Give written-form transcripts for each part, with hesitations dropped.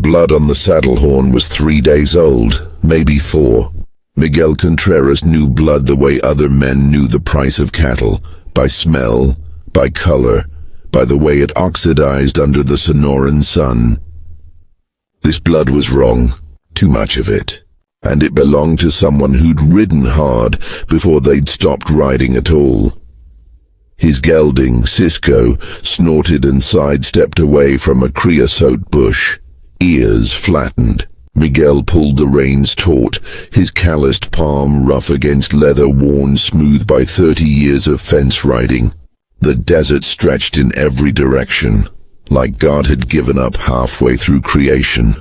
blood on the saddle horn was 3 days old, maybe 4. Miguel Contreras knew blood the way other men knew the price of cattle, by smell, by color, by the way it oxidized under the Sonoran sun. This blood was wrong, too much of it, and it belonged to someone who'd ridden hard before they'd stopped riding at all. His gelding, Cisco, snorted and sidestepped away from a creosote bush, ears flattened. Miguel pulled the reins taut, his calloused palm rough against leather worn smooth by 30 years of fence riding. The desert stretched in every direction, like God had given up halfway through creation.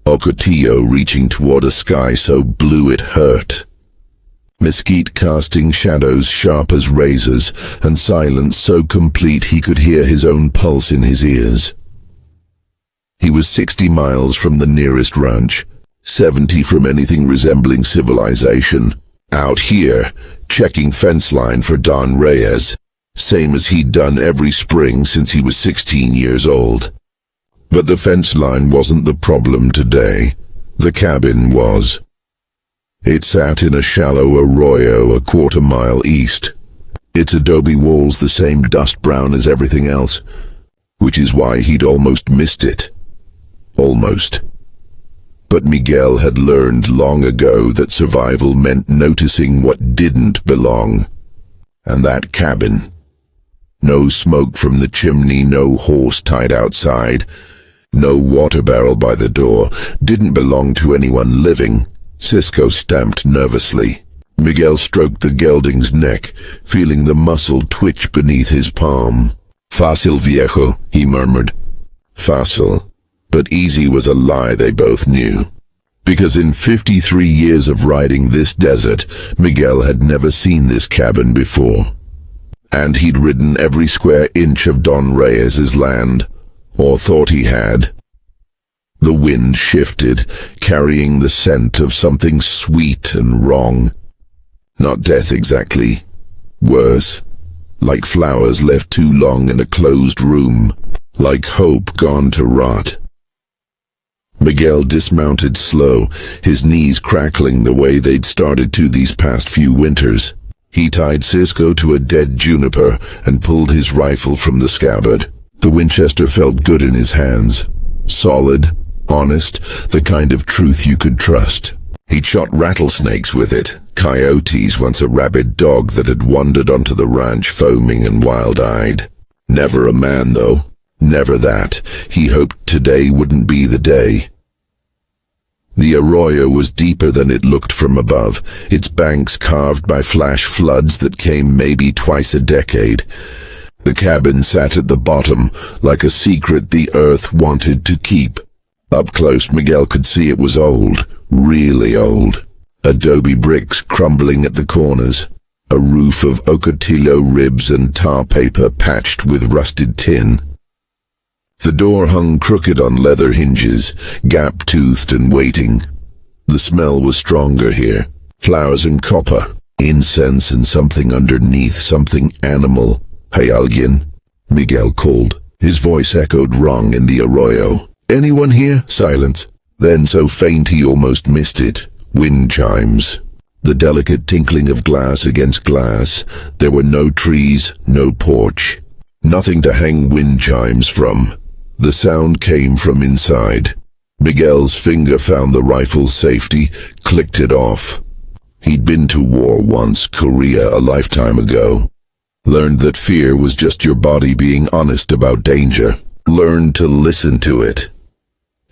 Ocotillo reaching toward a sky so blue it hurt. Mesquite casting shadows sharp as razors, and silence so complete he could hear his own pulse in his ears. He was 60 miles from the nearest ranch, 70 from anything resembling civilization. Out here, checking fence line for Don Reyes, same as he'd done every spring since he was 16 years old. But the fence line wasn't the problem today. The cabin was. It sat in a shallow arroyo a quarter-mile east. Its adobe walls the same dust brown as everything else, which is why he'd almost missed it. Almost. But Miguel had learned long ago that survival meant noticing what didn't belong. And that cabin. No smoke from the chimney, no horse tied outside, no water barrel by the door, didn't belong to anyone living. Cisco stamped nervously. Miguel stroked the gelding's neck, feeling the muscle twitch beneath his palm. "Fácil, viejo," he murmured. Fácil. But easy was a lie they both knew. Because in 53 years of riding this desert, Miguel had never seen this cabin before. And he'd ridden every square inch of Don Reyes's land, or thought he had. The wind shifted, carrying the scent of something sweet and wrong. Not death exactly. Worse. Like flowers left too long in a closed room. Like hope gone to rot. Miguel dismounted slow, his knees crackling the way they'd started to these past few winters. He tied Cisco to a dead juniper and pulled his rifle from the scabbard. The Winchester felt good in his hands. Solid, honest, the kind of truth you could trust. He'd shot rattlesnakes with it, coyotes, once a rabid dog that had wandered onto the ranch foaming and wild-eyed. Never a man, though. Never that. He hoped today wouldn't be the day. The arroyo was deeper than it looked from above, its banks carved by flash floods that came maybe twice a decade. The cabin sat at the bottom, like a secret the earth wanted to keep. Up close, Miguel could see it was old, really old. Adobe bricks crumbling at the corners, a roof of Ocotillo ribs and tar paper patched with rusted tin. The door hung crooked on leather hinges, gap-toothed and waiting. The smell was stronger here. Flowers and copper, incense and something underneath, something animal. "Hey, alguien," Miguel called. His voice echoed wrong in the arroyo. "Anyone here?" Silence. Then so faint he almost missed it. Wind chimes. The delicate tinkling of glass against glass. There were no trees, no porch. Nothing to hang wind chimes from. The sound came from inside. Miguel's finger found the rifle's safety, clicked it off. He'd been to war once, Korea, a lifetime ago. Learned that fear was just your body being honest about danger. Learned to listen to it.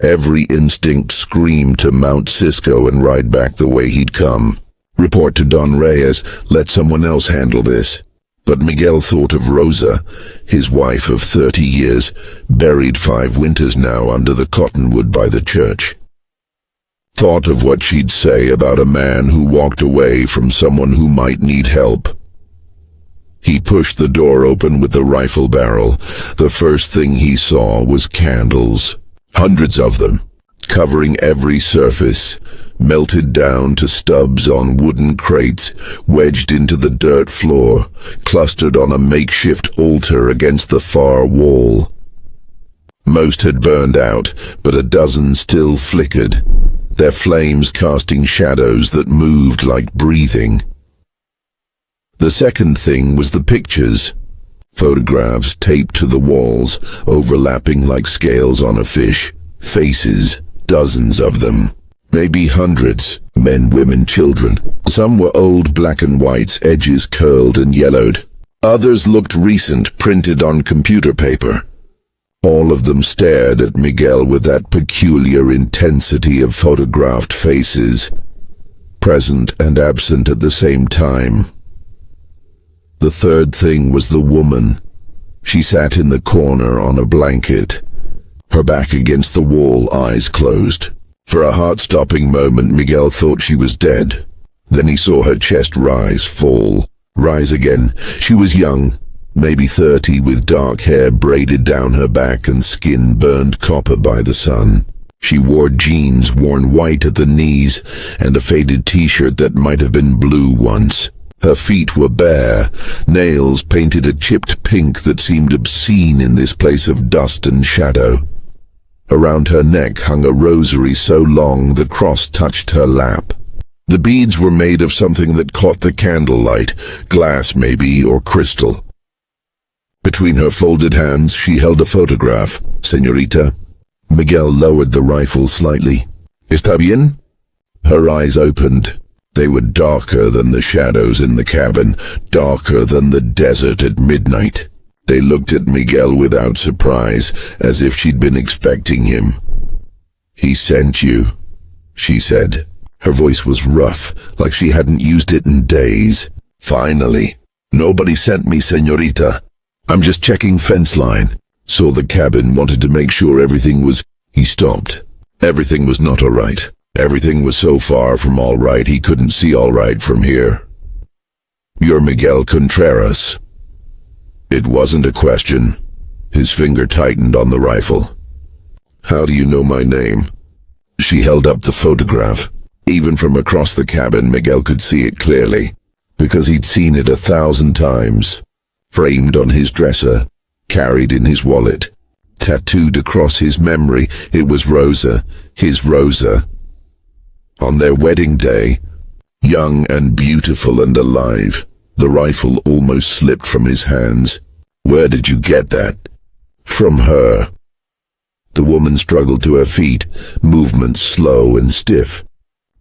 Every instinct screamed to mount Cisco and ride back the way he'd come. Report to Don Reyes, let someone else handle this. But Miguel thought of Rosa, his wife of 30 years, buried 5 winters now under the cottonwood by the church. Thought of what she'd say about a man who walked away from someone who might need help. He pushed the door open with the rifle barrel. The first thing he saw was candles. Hundreds of them, covering every surface, melted down to stubs on wooden crates, wedged into the dirt floor, clustered on a makeshift altar against the far wall. Most had burned out, but a dozen still flickered, their flames casting shadows that moved like breathing. The second thing was the pictures. Photographs taped to the walls, overlapping like scales on a fish. Faces, dozens of them. Maybe hundreds. Men, women, children. Some were old black and whites, edges curled and yellowed. Others looked recent, printed on computer paper. All of them stared at Miguel with that peculiar intensity of photographed faces, present and absent at the same time. The third thing was the woman. She sat in the corner on a blanket, her back against the wall, eyes closed. For a heart-stopping moment, Miguel thought she was dead. Then he saw her chest rise, fall, rise again. She was young, maybe 30, with dark hair braided down her back and skin burned copper by the sun. She wore jeans worn white at the knees and a faded t-shirt that might have been blue once. Her feet were bare, nails painted a chipped pink that seemed obscene in this place of dust and shadow. Around her neck hung a rosary so long the cross touched her lap. The beads were made of something that caught the candlelight, glass maybe, or crystal. Between her folded hands she held a photograph. "Señorita." Miguel lowered the rifle slightly. "Está bien?" Her eyes opened. They were darker than the shadows in the cabin, darker than the desert at midnight. They looked at Miguel without surprise, as if she'd been expecting him. "He sent you," she said. Her voice was rough, like she hadn't used it in days. "Finally." "Nobody sent me, señorita. I'm just checking fence line. Saw the cabin, wanted to make sure everything was..." He stopped. Everything was not all right. Everything was so far from all right he couldn't see all right from here. "You're Miguel Contreras." It wasn't a question. His finger tightened on the rifle. "How do you know my name?" She held up the photograph. Even from across the cabin, Miguel could see it clearly, because he'd seen it 1,000 times. Framed on his dresser, carried in his wallet, tattooed across his memory, it was Rosa, his Rosa. On their wedding day, young and beautiful and alive, the rifle almost slipped from his hands. "Where did you get that?" "From her." The woman struggled to her feet, movements slow and stiff.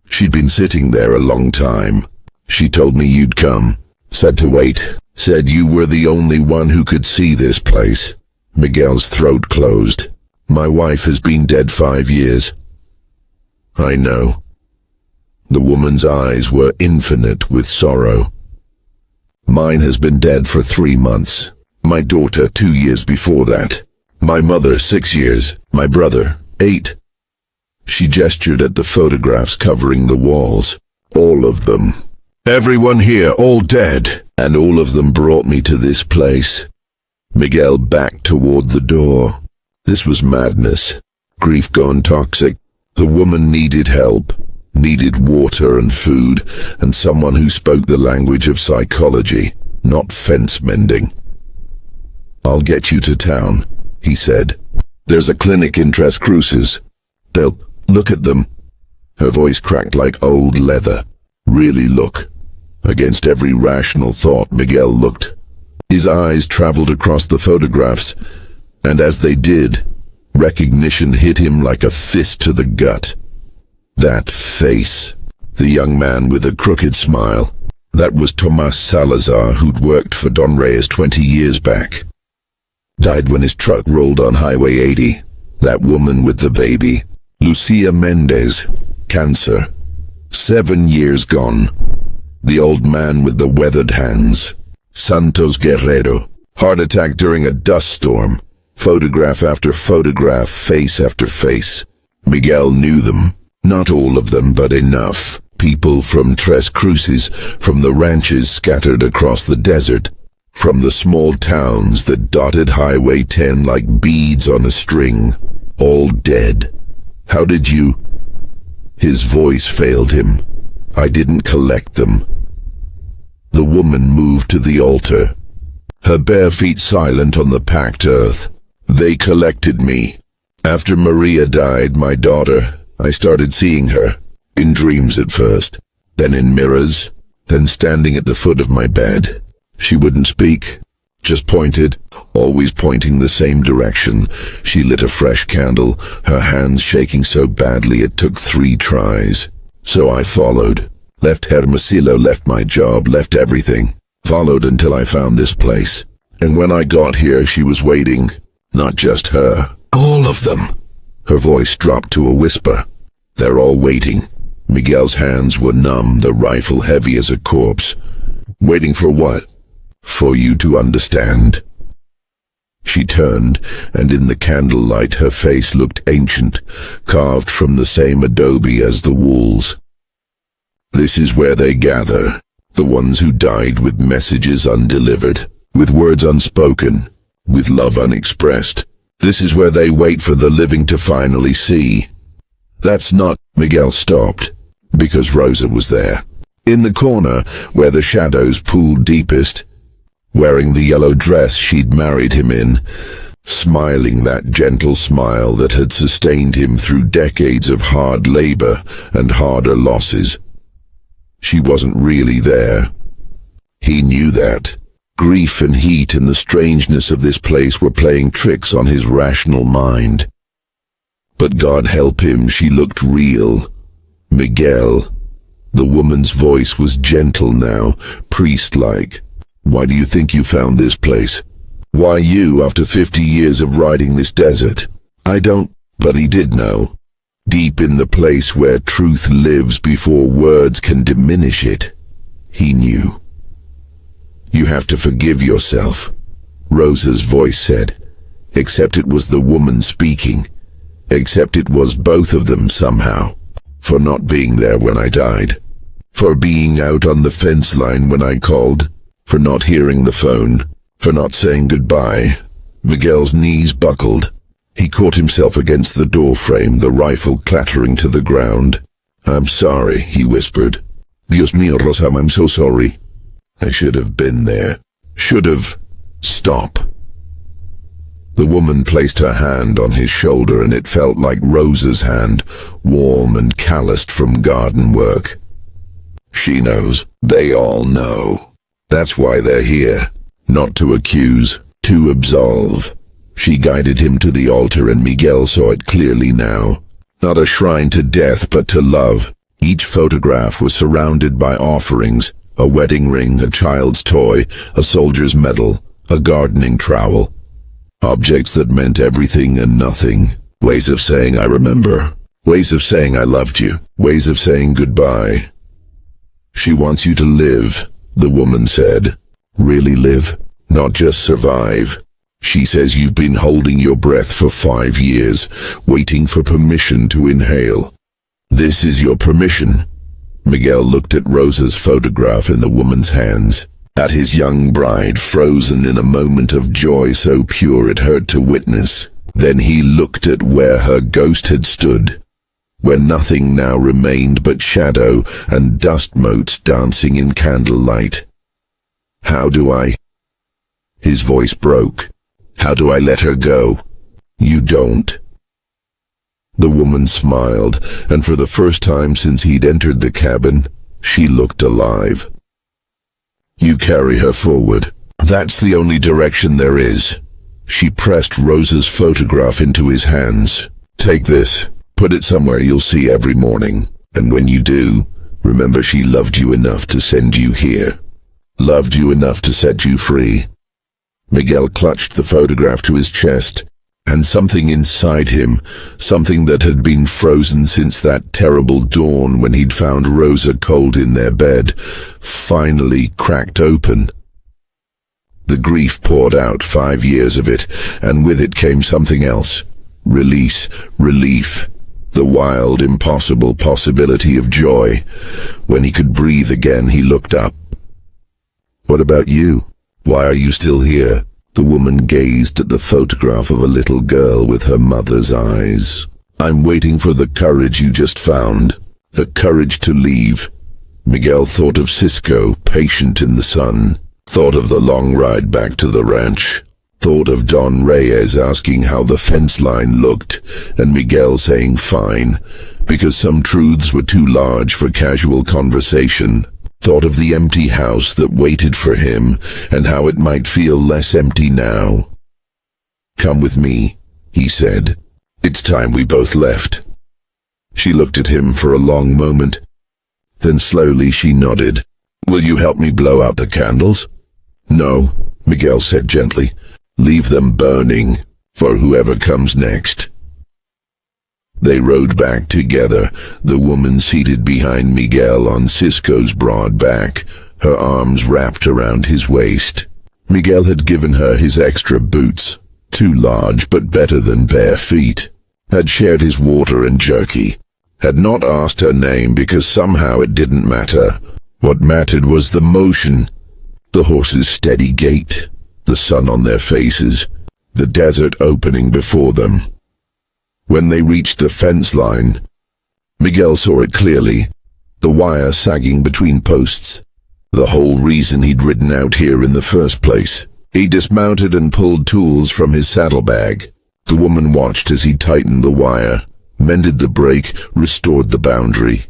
She'd been sitting there a long time. "She told me you'd come. Said to wait. Said you were the only one who could see this place." Miguel's throat closed. "My wife has been dead 5 years." "I know." The woman's eyes were infinite with sorrow. "Mine has been dead for 3 months. My daughter 2 years before that. My mother 6 years. My brother 8. She gestured at the photographs covering the walls. "All of them. Everyone here, all dead. And all of them brought me to this place." Miguel backed toward the door. This was madness. Grief gone toxic. The woman needed help. Needed water and food, and someone who spoke the language of psychology, not fence mending. "I'll get you to town," he said. "There's a clinic in Tres Cruces. They'll look at them." Her voice cracked like old leather. "Really look." Against every rational thought, Miguel looked. His eyes traveled across the photographs, and as they did, recognition hit him like a fist to the gut. That face. The young man with a crooked smile. That was Tomas Salazar, who'd worked for Don Reyes 20 years back. Died when his truck rolled on Highway 80. That woman with the baby. Lucia Mendez. Cancer. 7 years gone. The old man with the weathered hands. Santos Guerrero. Heart attack during a dust storm. Photograph after photograph, face after face. Miguel knew them. Not all of them, but enough. People from Tres Cruces, from the ranches scattered across the desert, from the small towns that dotted Highway 10 like beads on a string, all dead. "How did you..." His voice failed him. "I didn't collect them." The woman moved to the altar, her bare feet silent on the packed earth. They collected me. After Maria died, my daughter, I started seeing her. In dreams at first, then in mirrors, then standing at the foot of my bed. She wouldn't speak, just pointed, always pointing the same direction. She lit a fresh candle, her hands shaking so badly it took 3 tries. So I followed. Left Hermosillo, left my job, left everything. Followed until I found this place. And when I got here, she was waiting. Not just her. All of them. Her voice dropped to a whisper. They're all waiting. Miguel's hands were numb, the rifle heavy as a corpse. Waiting for what? For you to understand. She turned, and in the candlelight her face looked ancient, carved from the same adobe as the walls. This is where they gather, the ones who died with messages undelivered, with words unspoken, with love unexpressed. This is where they wait for the living to finally see. That's not... Miguel stopped, because Rosa was there. In the corner, where the shadows pooled deepest, wearing the yellow dress she'd married him in, smiling that gentle smile that had sustained him through decades of hard labor and harder losses. She wasn't really there. He knew that. Grief and heat and the strangeness of this place were playing tricks on his rational mind. But God help him, she looked real. Miguel. The woman's voice was gentle now, priest-like. Why do you think you found this place? Why you, after 50 years of riding this desert? I don't, but he did know. Deep in the place where truth lives before words can diminish it, he knew. You have to forgive yourself, Rosa's voice said. Except it was the woman speaking. Except it was both of them somehow. For not being there when I died. For being out on the fence line when I called. For not hearing the phone. For not saying goodbye. Miguel's knees buckled. He caught himself against the door frame, the rifle clattering to the ground. I'm sorry, he whispered. Dios mío, Rosa, I'm so sorry. I should have been there. Should have. Stop. The woman placed her hand on his shoulder and it felt like Rosa's hand, warm and calloused from garden work. She knows. They all know. That's why they're here. Not to accuse, to absolve. She guided him to the altar and Miguel saw it clearly now. Not a shrine to death, but to love. Each photograph was surrounded by offerings, a wedding ring, a child's toy, a soldier's medal, a gardening trowel. Objects that meant everything and nothing. Ways of saying I remember. Ways of saying I loved you. Ways of saying goodbye. She wants you to live, the woman said. Really live, not just survive. She says you've been holding your breath for 5 years, waiting for permission to inhale. This is your permission. Miguel looked at Rosa's photograph in the woman's hands, at his young bride frozen in a moment of joy so pure it hurt to witness. Then he looked at where her ghost had stood, where nothing now remained but shadow and dust motes dancing in candlelight. How do I... His voice broke. How do I let her go? You don't. The woman smiled, and for the first time since he'd entered the cabin, she looked alive. You carry her forward. That's the only direction there is. She pressed Rosa's photograph into his hands. Take this. Put it somewhere you'll see every morning. And when you do, remember she loved you enough to send you here. Loved you enough to set you free. Miguel clutched the photograph to his chest, and something inside him, something that had been frozen since that terrible dawn when he'd found Rosa cold in their bed, finally cracked open. The grief poured out, 5 years of it, and with it came something else. Release, relief, the wild, impossible possibility of joy. When he could breathe again, he looked up. What about you? Why are you still here? The woman gazed at the photograph of a little girl with her mother's eyes. I'm waiting for the courage you just found. The courage to leave. Miguel thought of Cisco, patient in the sun. Thought of the long ride back to the ranch. Thought of Don Reyes asking how the fence line looked, and Miguel saying fine, because some truths were too large for casual conversation. Thought of the empty house that waited for him, and how it might feel less empty now. "Come with me," he said. "It's time we both left." She looked at him for a long moment. Then slowly she nodded. "Will you help me blow out the candles?" "No," Miguel said gently. "Leave them burning for whoever comes next." They rode back together, the woman seated behind Miguel on Cisco's broad back, her arms wrapped around his waist. Miguel had given her his extra boots, too large but better than bare feet, had shared his water and jerky, had not asked her name because somehow it didn't matter. What mattered was the motion, the horses' steady gait, the sun on their faces, the desert opening before them. When they reached the fence line, Miguel saw it clearly, the wire sagging between posts, the whole reason he'd ridden out here in the first place. He dismounted and pulled tools from his saddlebag. The woman watched as he tightened the wire, mended the break, restored the boundary.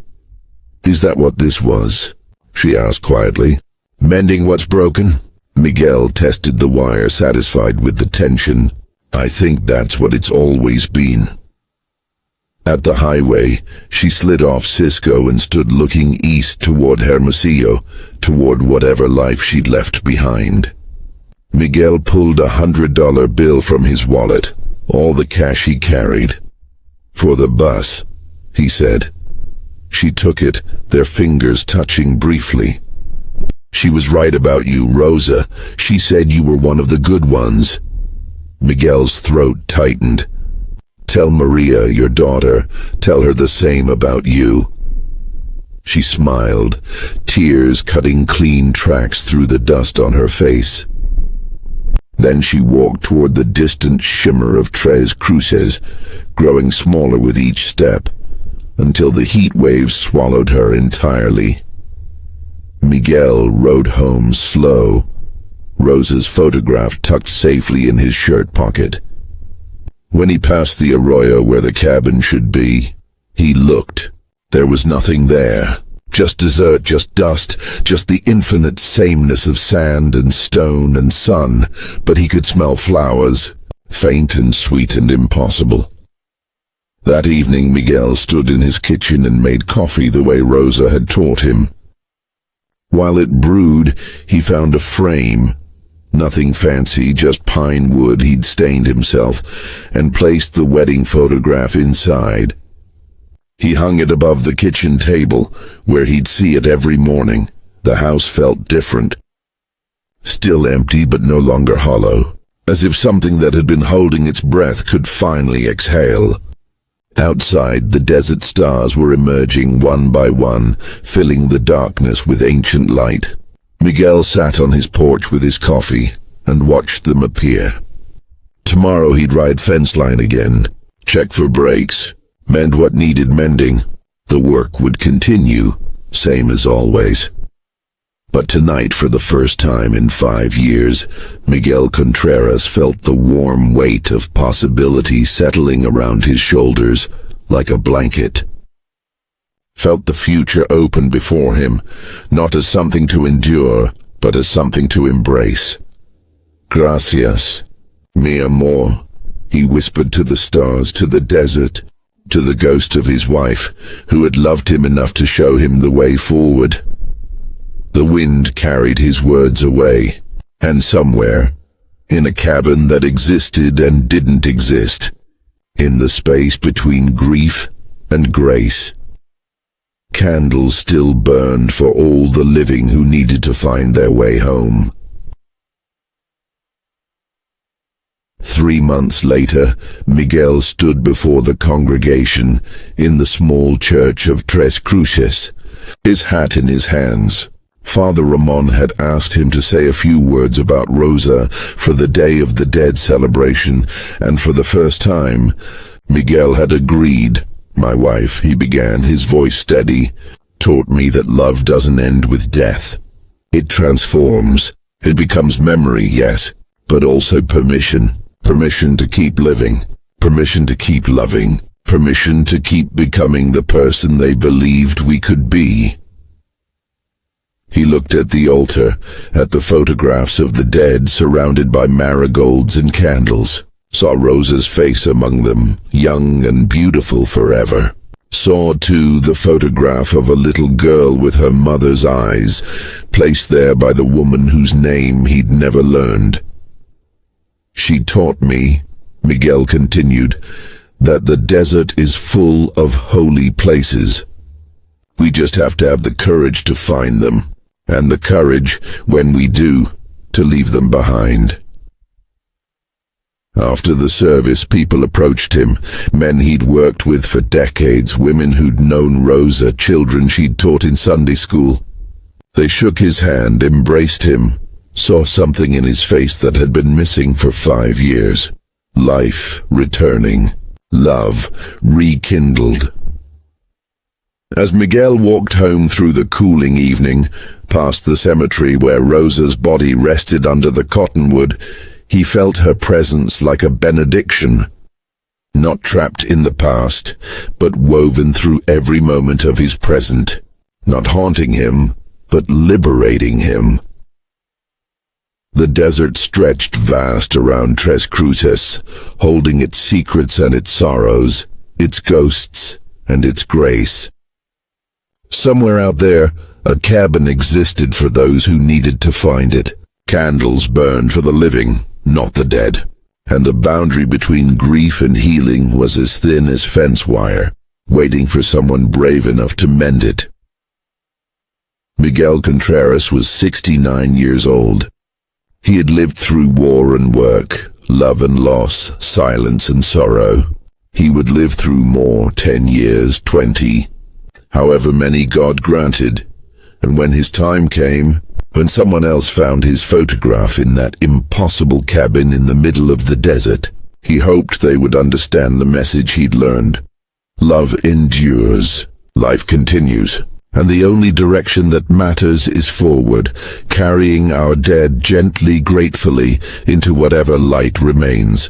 "Is that what this was?" she asked quietly. "Mending what's broken?" Miguel tested the wire, satisfied with the tension. "I think that's what it's always been." At the highway, she slid off Cisco and stood looking east toward Hermosillo, toward whatever life she'd left behind. Miguel pulled $100 bill from his wallet, all the cash he carried. "For the bus," he said. She took it, their fingers touching briefly. "She was right about you, Rosa. She said you were one of the good ones." Miguel's throat tightened. "Tell Maria, your daughter, tell her the same about you." She smiled, tears cutting clean tracks through the dust on her face. Then she walked toward the distant shimmer of Tres Cruces, growing smaller with each step, until the heat waves swallowed her entirely. Miguel rode home slow, Rosa's photograph tucked safely in his shirt pocket. When he passed the arroyo where the cabin should be, he looked. There was nothing there. Just desert, just dust, just the infinite sameness of sand and stone and sun, but he could smell flowers, faint and sweet and impossible. That evening Miguel stood in his kitchen and made coffee the way Rosa had taught him. While it brewed, he found a frame, nothing fancy, just pine wood he'd stained himself, and placed the wedding photograph inside. He hung it above the kitchen table, where he'd see it every morning. The house felt different. Still empty, but no longer hollow, as if something that had been holding its breath could finally exhale. Outside, the desert stars were emerging one by one, filling the darkness with ancient light. Miguel sat on his porch with his coffee and watched them appear. Tomorrow he'd ride fence line again, check for breaks, mend what needed mending. The work would continue, same as always. But tonight, for the first time in 5 years, Miguel Contreras felt the warm weight of possibility settling around his shoulders like a blanket. Felt the future open before him, not as something to endure, but as something to embrace. "Gracias, mi amor," he whispered to the stars, to the desert, to the ghost of his wife, who had loved him enough to show him the way forward. The wind carried his words away, and somewhere, in a cabin that existed and didn't exist, in the space between grief and grace, candles still burned for all the living who needed to find their way home. 3 months later, Miguel stood before the congregation in the small church of Tres Cruces, his hat in his hands. Father Ramon had asked him to say a few words about Rosa for the Day of the Dead celebration, and for the first time, Miguel had agreed. "My wife," he began, his voice steady, "taught me that love doesn't end with death. It transforms. It becomes memory, yes, but also permission. Permission to keep living. Permission to keep loving. Permission to keep becoming the person they believed we could be. He looked at the altar, at the photographs of the dead surrounded by marigolds and candles, saw Rosa's face among them, young and beautiful forever. Saw, too, the photograph of a little girl with her mother's eyes, placed there by the woman whose name he'd never learned. She taught me, Miguel continued, that the desert is full of holy places. We just have to have the courage to find them, and the courage, when we do, to leave them behind. After the service, people approached him, men he'd worked with for decades, women who'd known Rosa, children she'd taught in Sunday school. They shook his hand, embraced him, saw something in his face that had been missing for 5 years. Life returning, love rekindled. As Miguel walked home through the cooling evening, past the cemetery where Rosa's body rested under the cottonwood, he felt her presence like a benediction, not trapped in the past, but woven through every moment of his present, not haunting him, but liberating him. The desert stretched vast around Tres Cruces, holding its secrets and its sorrows, its ghosts and its grace. Somewhere out there, a cabin existed for those who needed to find it. Candles burned for the living, not the dead, and the boundary between grief and healing was as thin as fence wire, waiting for someone brave enough to mend it. Miguel Contreras was 69 years old. He had lived through war and work, love and loss, silence and sorrow. He would live through more, 10 years, 20, however many God granted, and when his time came, when someone else found his photograph in that impossible cabin in the middle of the desert, he hoped they would understand the message he'd learned. Love endures, life continues, and the only direction that matters is forward, carrying our dead gently, gratefully, into whatever light remains.